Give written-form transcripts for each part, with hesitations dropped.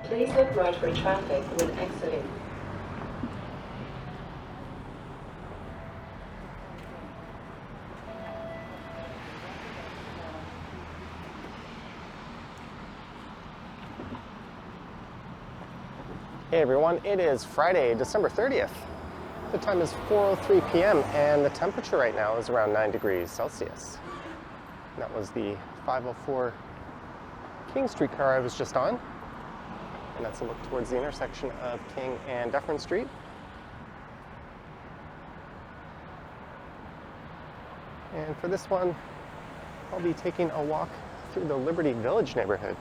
Please look right for traffic when exiting. Hey everyone, it is Friday, December 30th. The time is 4:03 p.m. and the temperature right now is around 9 degrees Celsius. And that was the 504 King Street car I was just on. And that's a look towards the intersection of King and Dufferin Street. And for this one, I'll be taking a walk through the Liberty Village neighborhood,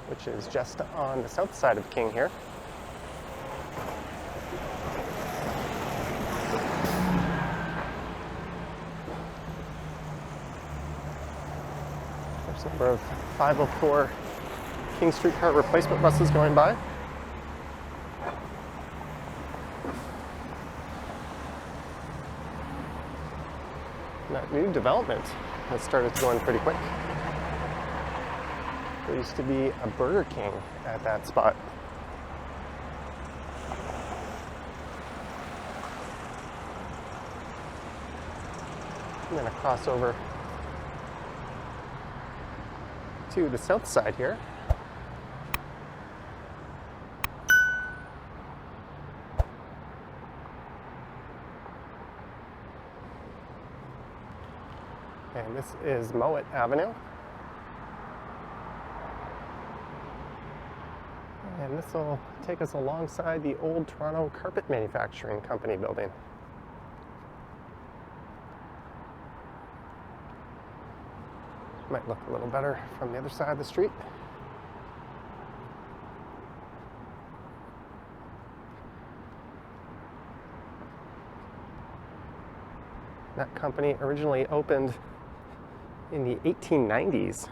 which is just on the south side of King here. There's a number of 504 King Street car replacement buses going by. And that new development has started going pretty quick. There used to be a Burger King at that spot. And then a crossover to the south side here. And this is Mowat Avenue. And this will take us alongside the old Toronto Carpet Manufacturing Company building. Might look a little better from the other side of the street. That company originally opened in the 1890s.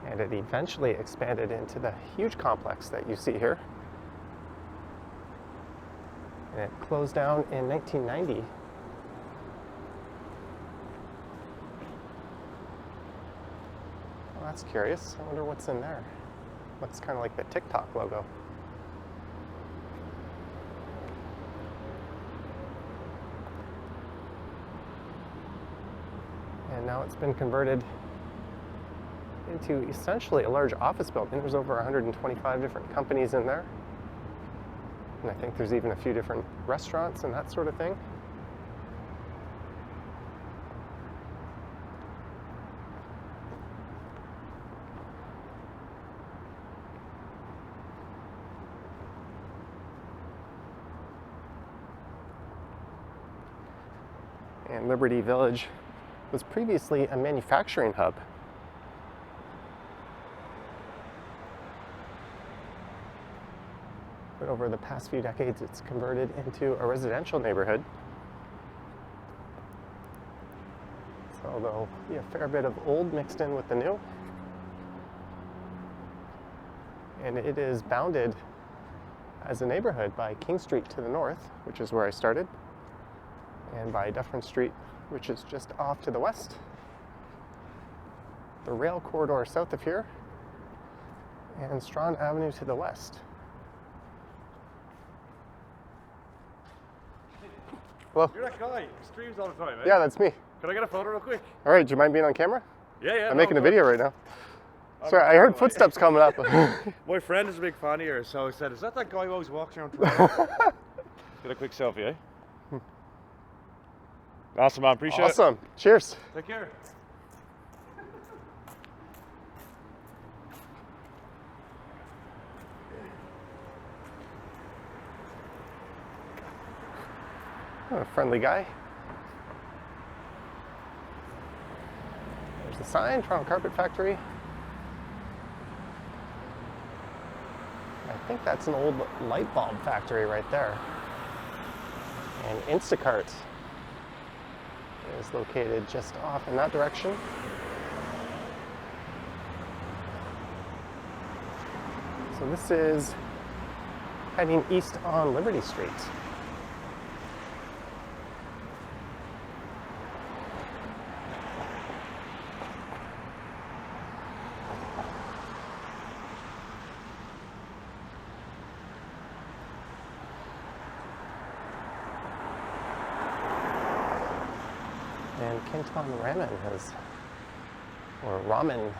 And it eventually expanded into the huge complex that you see here. And it closed down in 1990. Well, that's curious. I wonder what's in there. Looks kind of like the TikTok logo. And now it's been converted into essentially a large office building. There's over 125 different companies in there. And I think there's even a few different restaurants and that sort of thing. And Liberty Village was previously a manufacturing hub. But over the past few decades, it's converted into a residential neighborhood. So there'll be a fair bit of old mixed in with the new. And it is bounded as a neighborhood by King Street to the north, which is where I started, and by Dufferin Street, which is just off to the west. The rail corridor south of here, and Strachan Avenue to the west. Hello. You're that guy who streams all the time, eh? Yeah, that's me. Can I get a photo real quick? All right, do you mind being on camera? Yeah. I'm making a video right now. Sorry, I heard footsteps coming up. My friend is a big fan of yours, so I said, is that guy who always walks around Toronto? Get a quick selfie, eh? Awesome, man. Appreciate it. Awesome. Cheers. Take care. Oh, a friendly guy. There's the sign, Toronto Carpet Factory. I think that's an old light bulb factory right there. And Instacart is located just off in that direction. So this is heading east on Liberty Street. Canton Ramen has, or Ramen,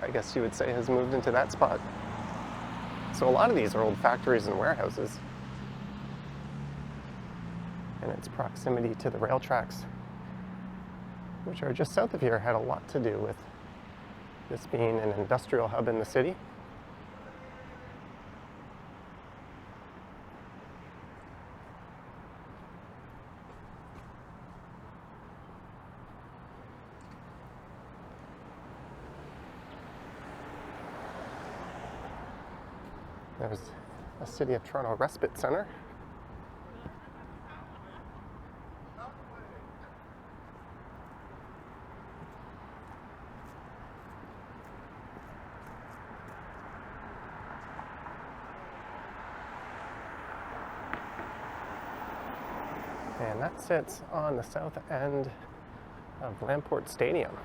I guess you would say, has moved into that spot. So a lot of these are old factories and warehouses. And its proximity to the rail tracks, which are just south of here, had a lot to do with this being an industrial hub in the city. There's a City of Toronto Respite Center. And that sits on the south end of Lamport Stadium,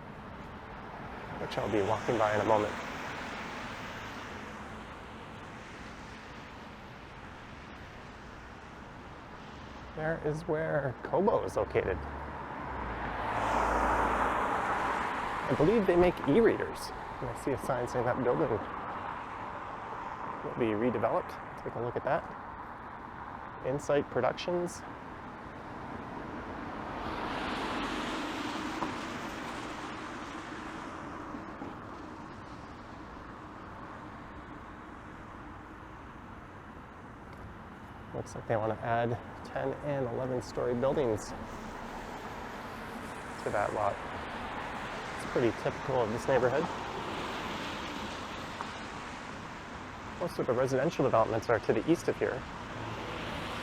which I'll be walking by in a moment. There is where Kobo is located. I believe they make e-readers. And I see a sign saying that building will be redeveloped. Take a look at that. Insight Productions. Looks like they want to add 10 and 11-story buildings to that lot. It's pretty typical of this neighborhood. Most of the residential developments are to the east of here.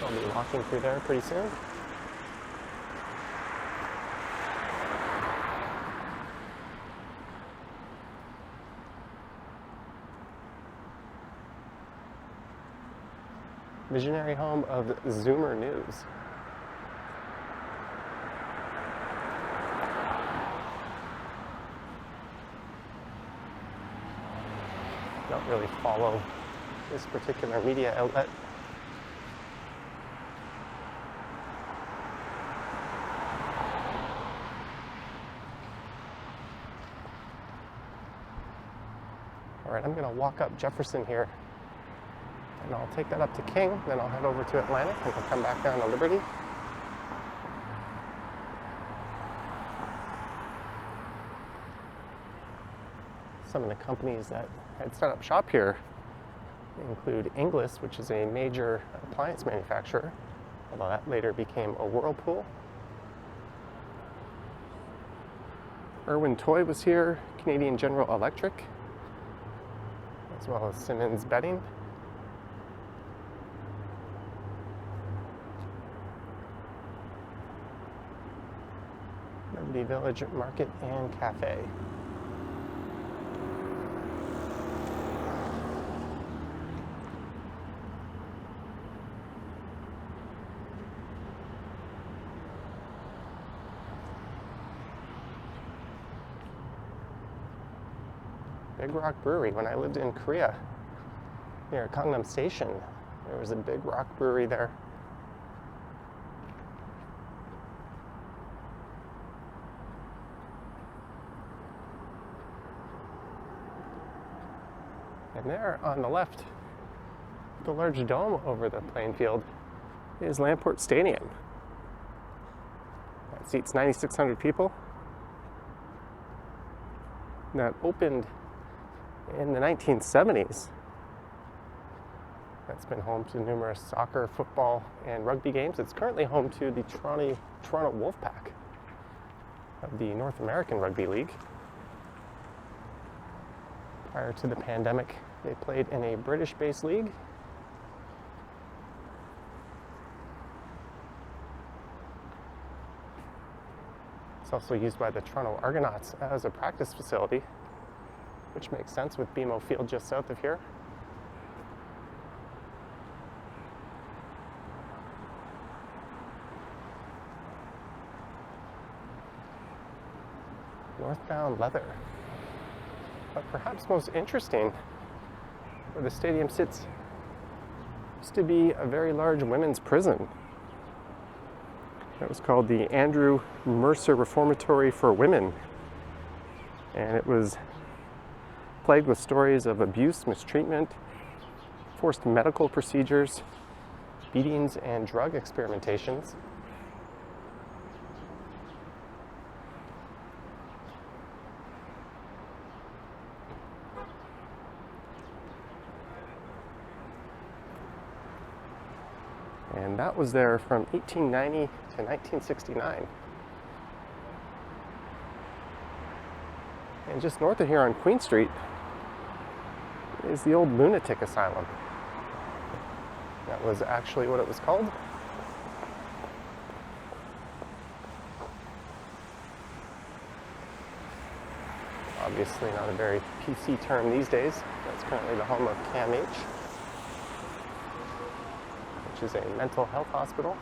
I'll be walking through there pretty soon. Visionary home of Zoomer News. Don't really follow this particular media outlet. All right, I'm going to walk up Jefferson here. And I'll take that up to King, then I'll head over to Atlantic, and I'll come back down to Liberty. Some of the companies that had set up shop here include Inglis, which is a major appliance manufacturer, although that later became a Whirlpool. Irwin Toy was here, Canadian General Electric, as well as Simmons Bedding. Liberty Village Market and Cafe. Big Rock Brewery. When I lived in Korea, near Gangnam Station, there was a Big Rock Brewery there. And there on the left, the large dome over the playing field, is Lamport Stadium. That seats 9,600 people. That opened in the 1970s. That's been home to numerous soccer, football, and rugby games. It's currently home to the Toronto Wolfpack of the North American Rugby League. Prior to the pandemic, they played in a British-based league. It's also used by the Toronto Argonauts as a practice facility, which makes sense with BMO Field just south of here. Northbound Leather. But perhaps most interesting, where the stadium sits, used to be a very large women's prison. It was called the Andrew Mercer Reformatory for Women. And it was plagued with stories of abuse, mistreatment, forced medical procedures, beatings, and drug experimentations. And that was there from 1890 to 1969. And just north of here on Queen Street is the old lunatic asylum. That was actually what it was called. Obviously not a very PC term these days. That's currently the home of CAMH, which is a mental health hospital.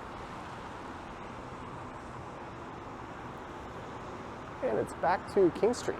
And it's back to King Street.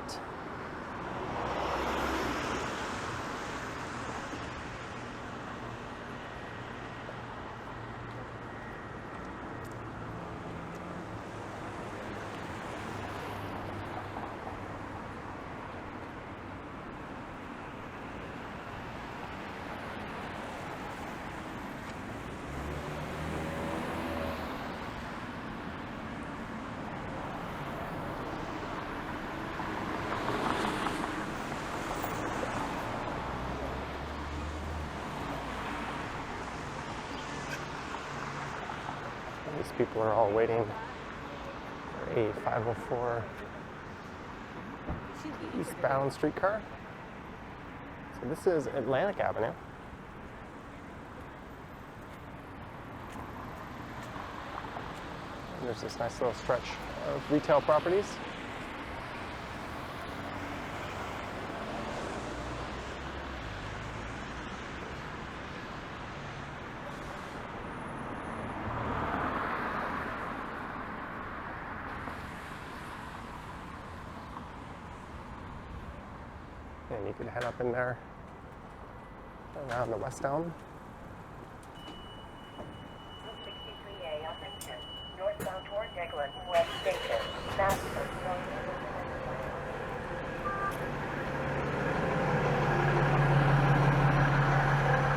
These people are all waiting for a 504 eastbound streetcar. So this is Atlantic Avenue. And there's this nice little stretch of retail properties. And you could head up in there around the West Elm. 63A Uppington, northbound toward Nicholas West Station, Madison.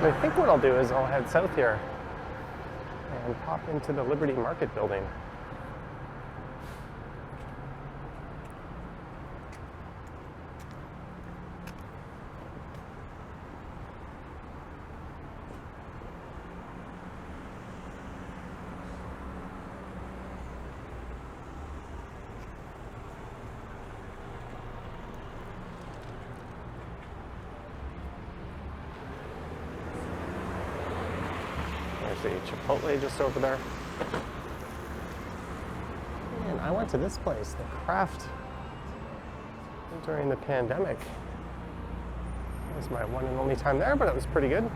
I think what I'll do is I'll head south here and pop into the Liberty Market building. There's a Chipotle just over there. And I went to this place, the Craft, during the pandemic. It was my one and only time there, but it was pretty good.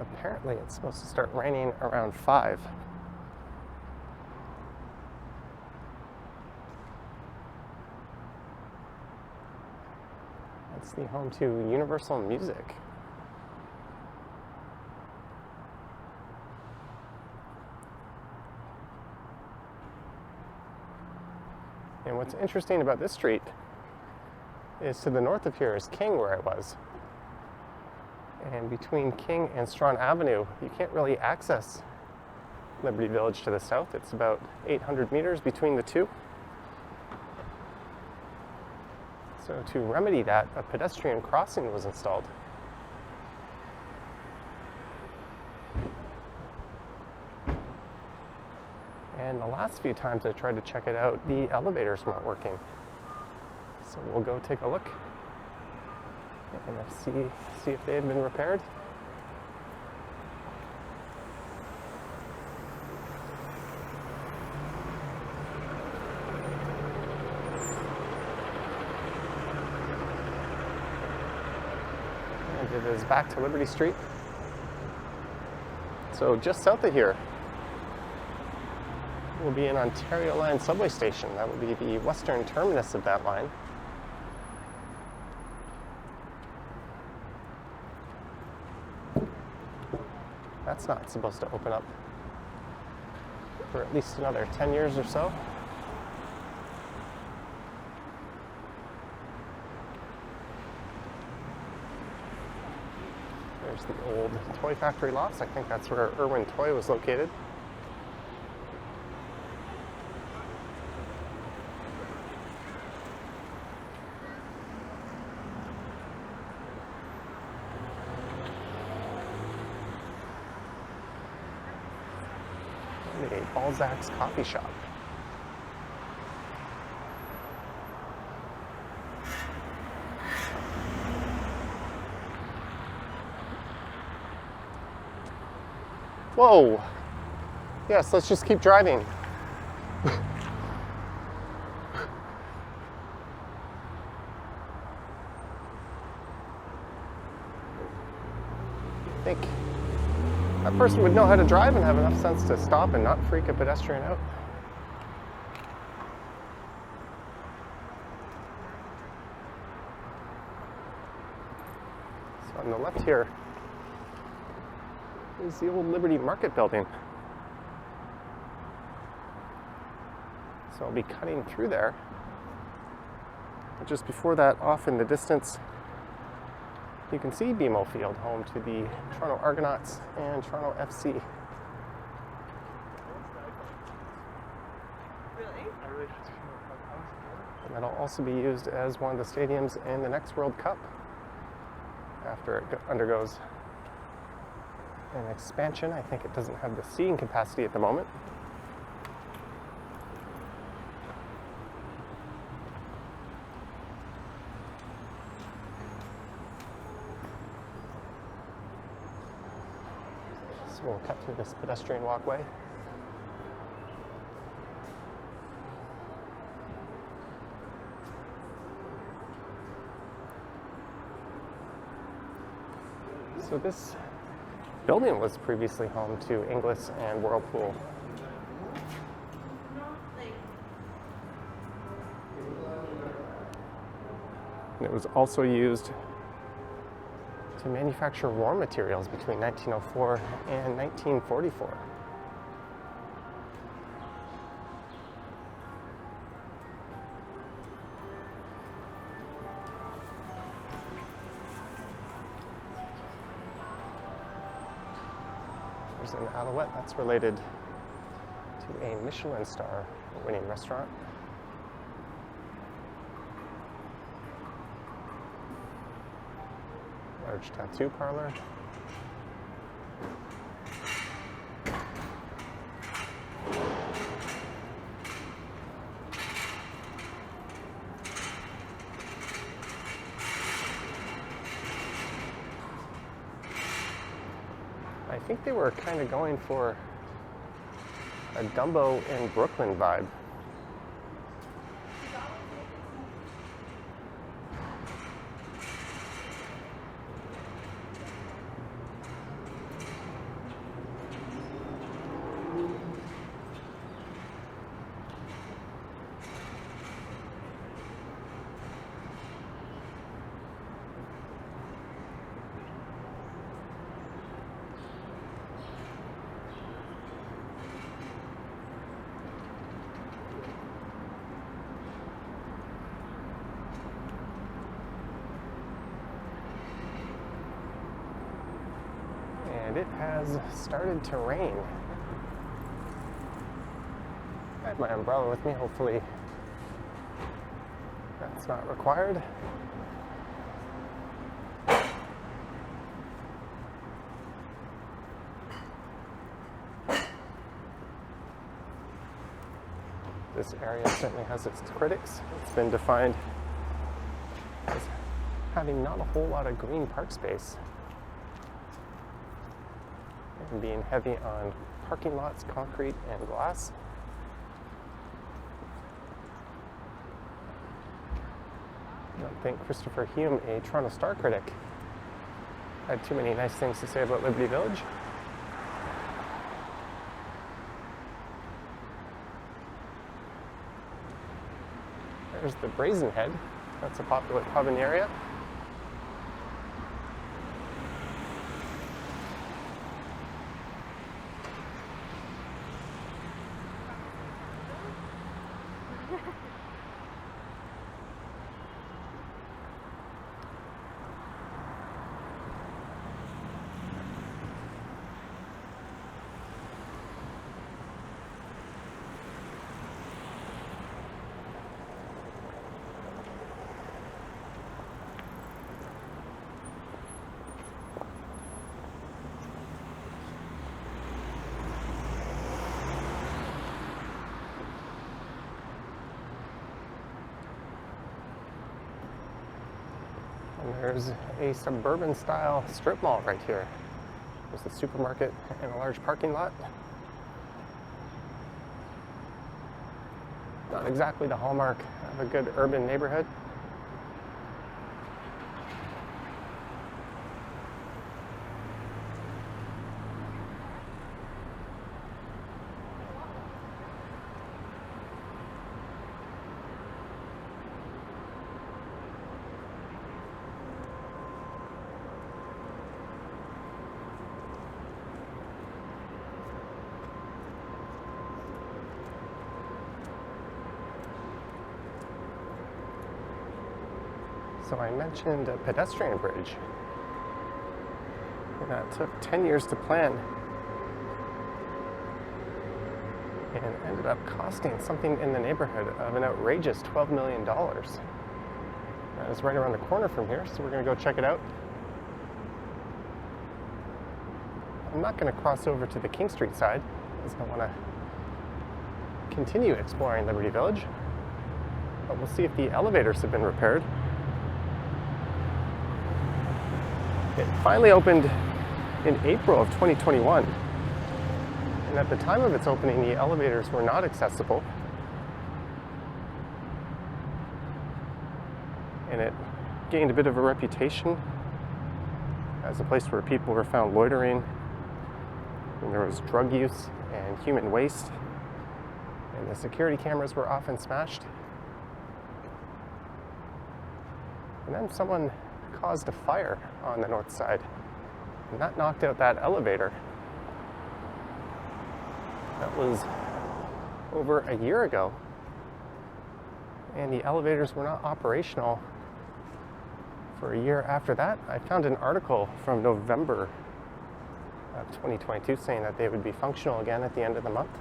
Apparently it's supposed to start raining around 5. That's the home to Universal Music. And what's interesting about this street is to the north of here is King, where I was. And between King and Strachan Avenue, you can't really access Liberty Village to the south. It's about 800 meters between the two. So to remedy that, a pedestrian crossing was installed. And the last few times I tried to check it out, the elevators weren't working. So we'll go take a look and see if they had been repaired. I did it is back to Liberty Street. So just south of here will be an Ontario Line subway station. That will be the western terminus of that line. That's not supposed to open up for at least another 10 years or so. There's the old toy factory lots. I think that's where Irwin Toy was located. A Balzac's coffee shop. Whoa! Yes, let's just keep driving. I think that person would know how to drive and have enough sense to stop and not freak a pedestrian out. So on the left here is the old Liberty Market building. So I'll be cutting through there. But just before that, off in the distance, you can see BMO Field, home to the Toronto Argonauts and Toronto FC. And that'll also be used as one of the stadiums in the next World Cup after it undergoes an expansion. I think it doesn't have the seating capacity at the moment. So we'll cut through this pedestrian walkway. So this building was previously home to Inglis and Whirlpool. And it was also used to manufacture war materials between 1904 and 1944. There's an Alouette that's related to a Michelin star winning restaurant. Large tattoo parlor. I think they were kind of going for a Dumbo in Brooklyn vibe. And it has started to rain. I have my umbrella with me, hopefully that's not required. This area certainly has its critics. It's been defined as having not a whole lot of green park space and being heavy on parking lots, concrete, and glass. I don't think Christopher Hume, a Toronto Star critic, had too many nice things to say about Liberty Village. There's the Brazen Head. That's a popular pub in the area. And there's a suburban style strip mall right here. There's a supermarket and a large parking lot. Not exactly the hallmark of a good urban neighborhood. So I mentioned a pedestrian bridge, and that took 10 years to plan and ended up costing something in the neighborhood of an outrageous $12 million. That is right around the corner from here, so we're going to go check it out. I'm not going to cross over to the King Street side, because I want to continue exploring Liberty Village, but we'll see if the elevators have been repaired. It finally opened in April of 2021, and at the time of its opening, the elevators were not accessible, and it gained a bit of a reputation as a place where people were found loitering, and there was drug use and human waste, and the security cameras were often smashed. And then someone caused a fire on the north side, and that knocked out that elevator. That was over a year ago, and the elevators were not operational for a year after that. I found an article from November of 2022 saying that they would be functional again at the end of the month.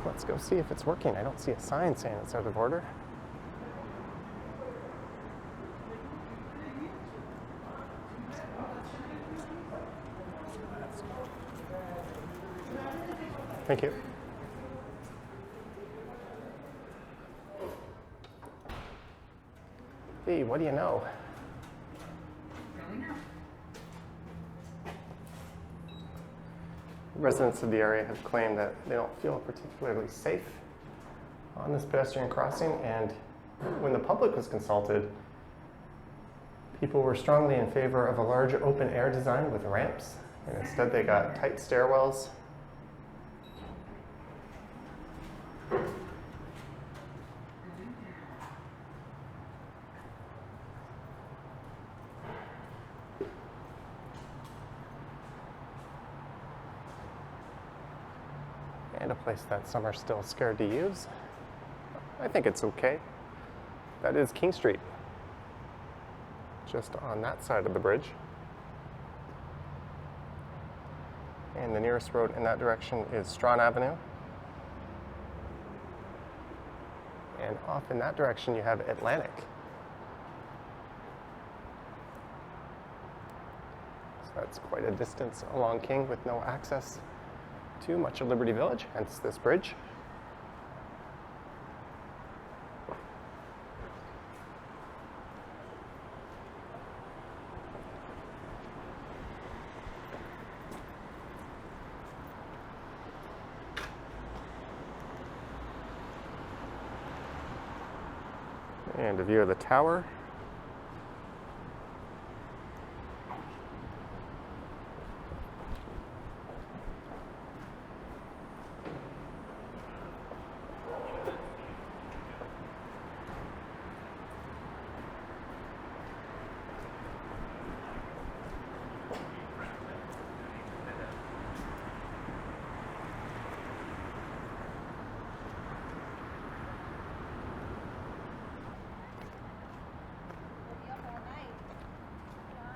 Let's go see if it's working. I don't see a sign saying it's out of order. Thank you. Hey, what do you know? Residents of the area have claimed that they don't feel particularly safe on this pedestrian crossing, and when the public was consulted, people were strongly in favor of a large open air design with ramps, and instead they got tight stairwells. And a place that some are still scared to use. I think it's okay. That is King Street, just on that side of the bridge. And the nearest road in that direction is Strachan Avenue. And off in that direction you have Atlantic. So that's quite a distance along King with no access to much of Liberty Village, hence this bridge. And a view of the tower.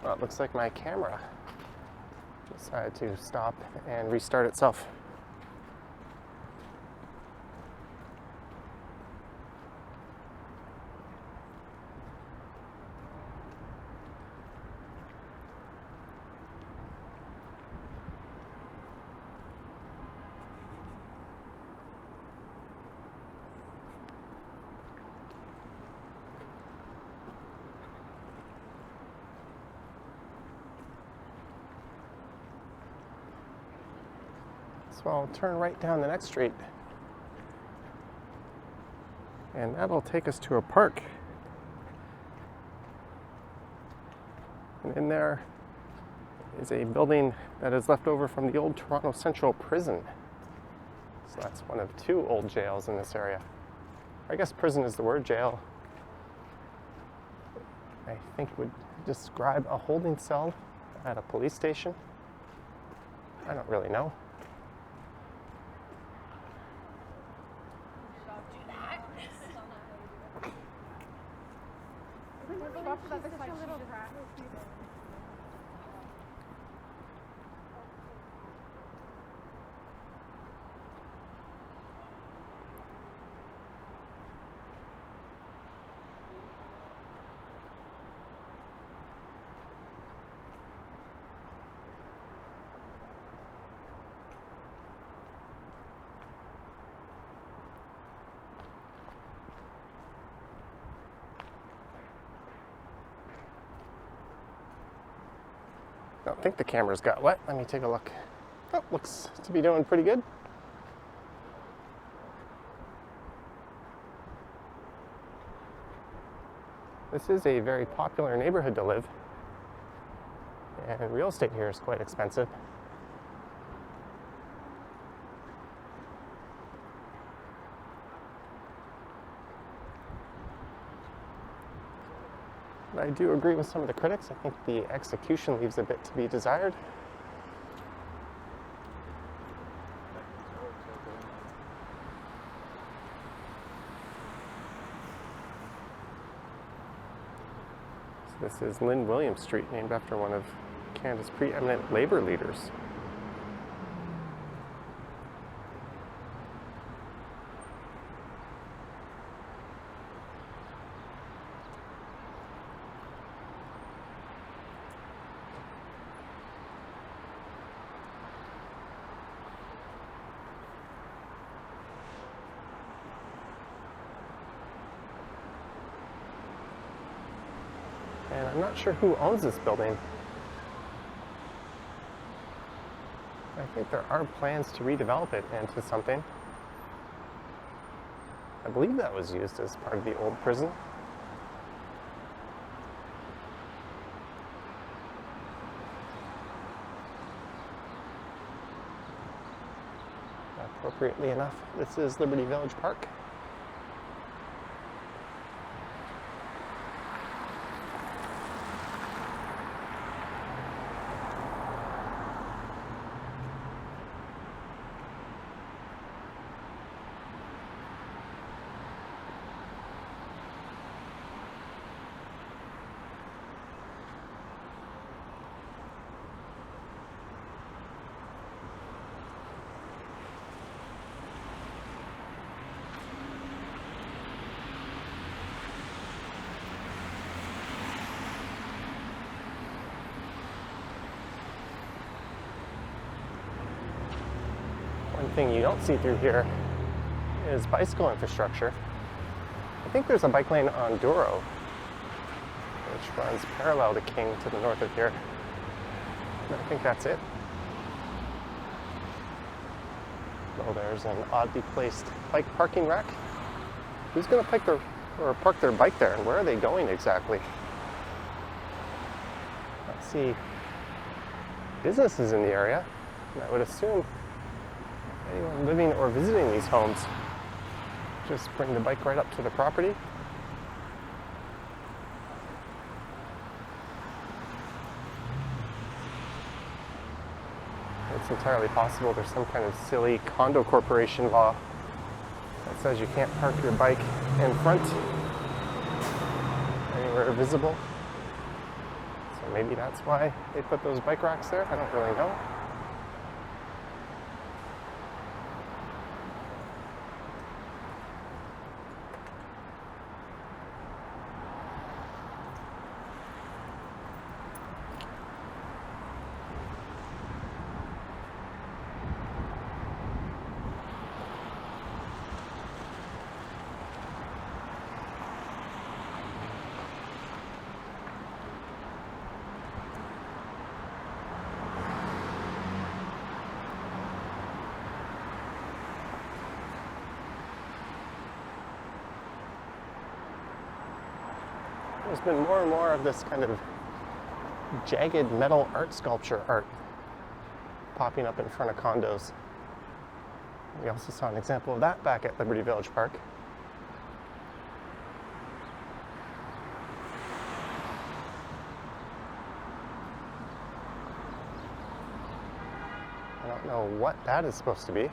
Well, it looks like my camera decided to stop and restart itself. So I'll turn right down the next street, and that'll take us to a park. And in there is a building that is left over from the old Toronto Central Prison. So that's one of two old jails in this area. I guess prison is the word. Jail, I think, would describe a holding cell at a police station. I don't really know. I don't think the camera's got wet. Let me take a look. Oh, looks to be doing pretty good. This is a very popular neighborhood to live, and real estate here is quite expensive. But I do agree with some of the critics. I think the execution leaves a bit to be desired. So this is Lynn Williams Street, named after one of Canada's preeminent labor leaders. And I'm not sure who owns this building. I think there are plans to redevelop it into something. I believe that was used as part of the old prison. Appropriately enough, this is Liberty Village Park. One thing you don't see through here is bicycle infrastructure. I think there's a bike lane on Douro, which runs parallel to King to the north of here. And I think that's it. Oh, there's an oddly placed bike parking rack. Who's going to park or park their bike there, and where are they going exactly? I see businesses in the area, and I would assume anyone living or visiting these homes just bring the bike right up to the property. It's entirely possible there's some kind of silly condo corporation law that says you can't park your bike in front anywhere visible. So maybe that's why they put those bike racks there. I don't really know. There's been more and more of this kind of jagged metal art sculpture art popping up in front of condos. We also saw an example of that back at Liberty Village Park. I don't know what that is supposed to be.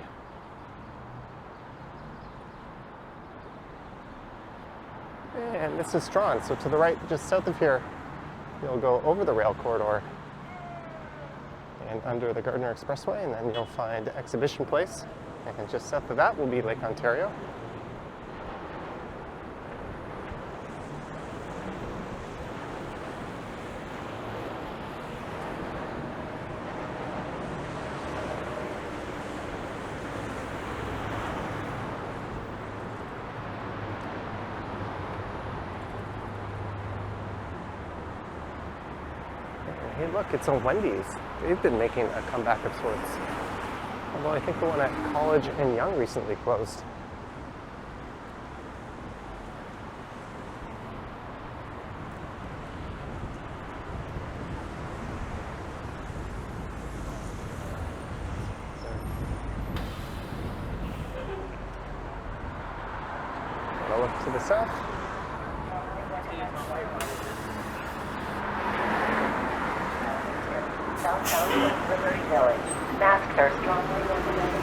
And this is Strachan, so to the right, just south of here, you'll go over the rail corridor and under the Gardner Expressway, and then you'll find Exhibition Place. And just south of that will be Lake Ontario. Hey look, it's a Wendy's. They've been making a comeback of sorts. Although I think the one at College and Young recently closed. I'll look to the south. Southbound Liberty Village. Masks are strongly recommended.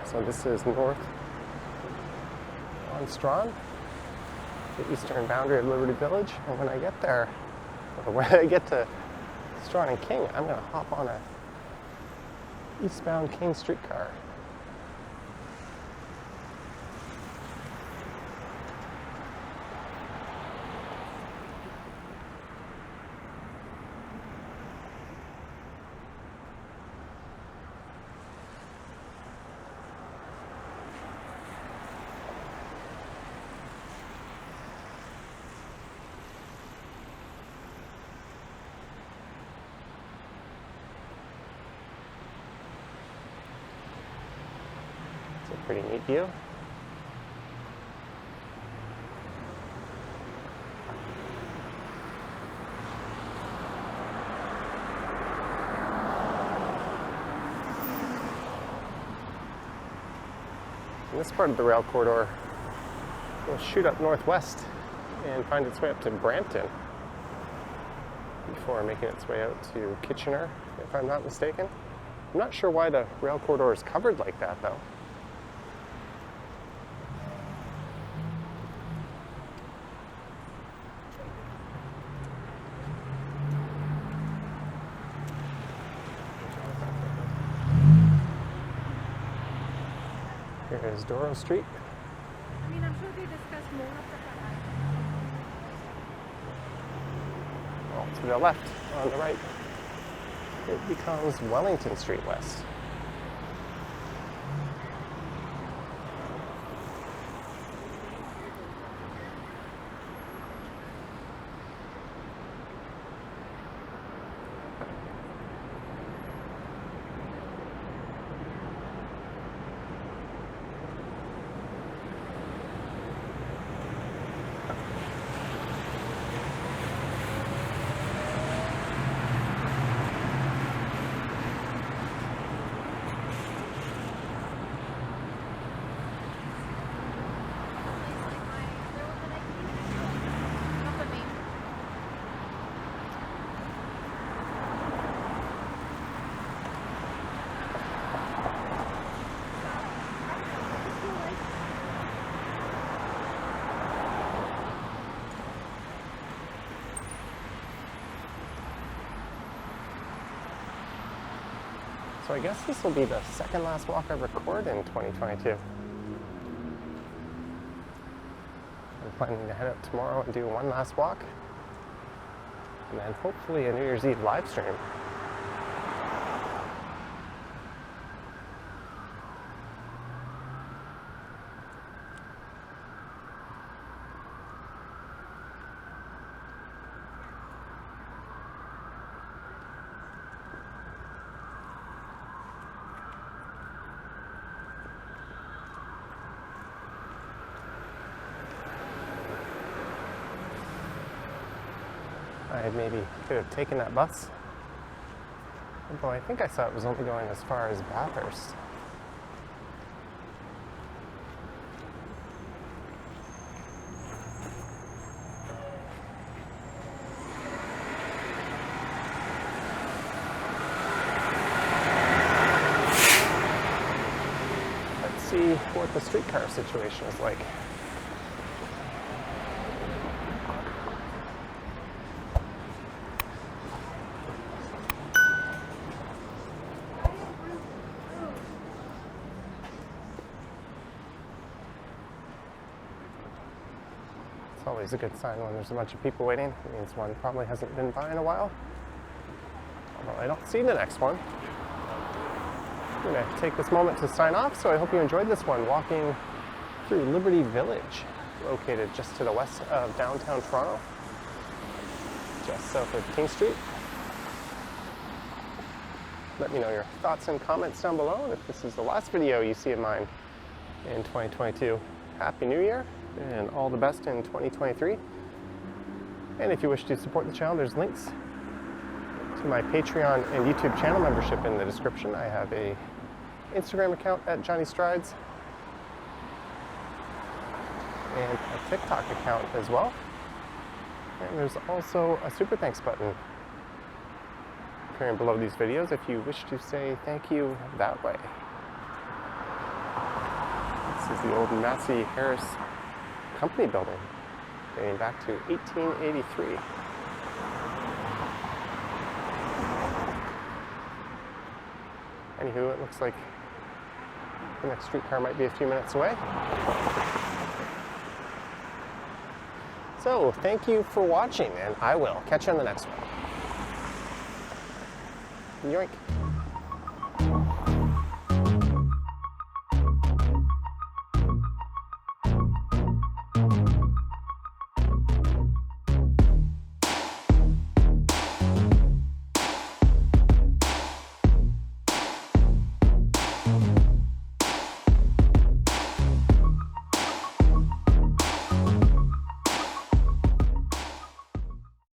So this is north on Strachan, the eastern boundary of Liberty Village. And when I get there, or when I get to Strachan and King, I'm going to hop on a eastbound King streetcar. It's a pretty neat view. And this part of the rail corridor will shoot up northwest and find its way up to Brampton before making its way out to Kitchener, if I'm not mistaken. I'm not sure why the rail corridor is covered like that, though. Here is Doro Street. I mean, I'm sure they discussed more of the Well, to the left, on the right, it becomes Wellington Street West. So I guess this will be the second last walk I record in 2022. I'm planning to head out tomorrow and do one last walk, and then hopefully a New Year's Eve live stream. I maybe could have taken that bus, although I think I saw it was only going as far as Bathurst. Let's see what the streetcar situation is like. Always a good sign when there's a bunch of people waiting. It means one probably hasn't been by in a while. Although I don't see the next one. I'm going to take this moment to sign off, so I hope you enjoyed this one, walking through Liberty Village, located just to the west of downtown Toronto, just south of King Street. Let me know your thoughts and comments down below, and if this is the last video you see of mine in 2022, Happy New Year! And all the best in 2023. And if you wish to support the channel, there's links to my Patreon and YouTube channel membership in the description. I have a Instagram account at Johnny Strides and a TikTok account as well. And there's also a super thanks button appearing below these videos if you wish to say thank you that way. This is the old Massey Harris Company building dating back to 1883. Anywho, it looks like the next streetcar might be a few minutes away. So, thank you for watching, and I will catch you on the next one. Yoink.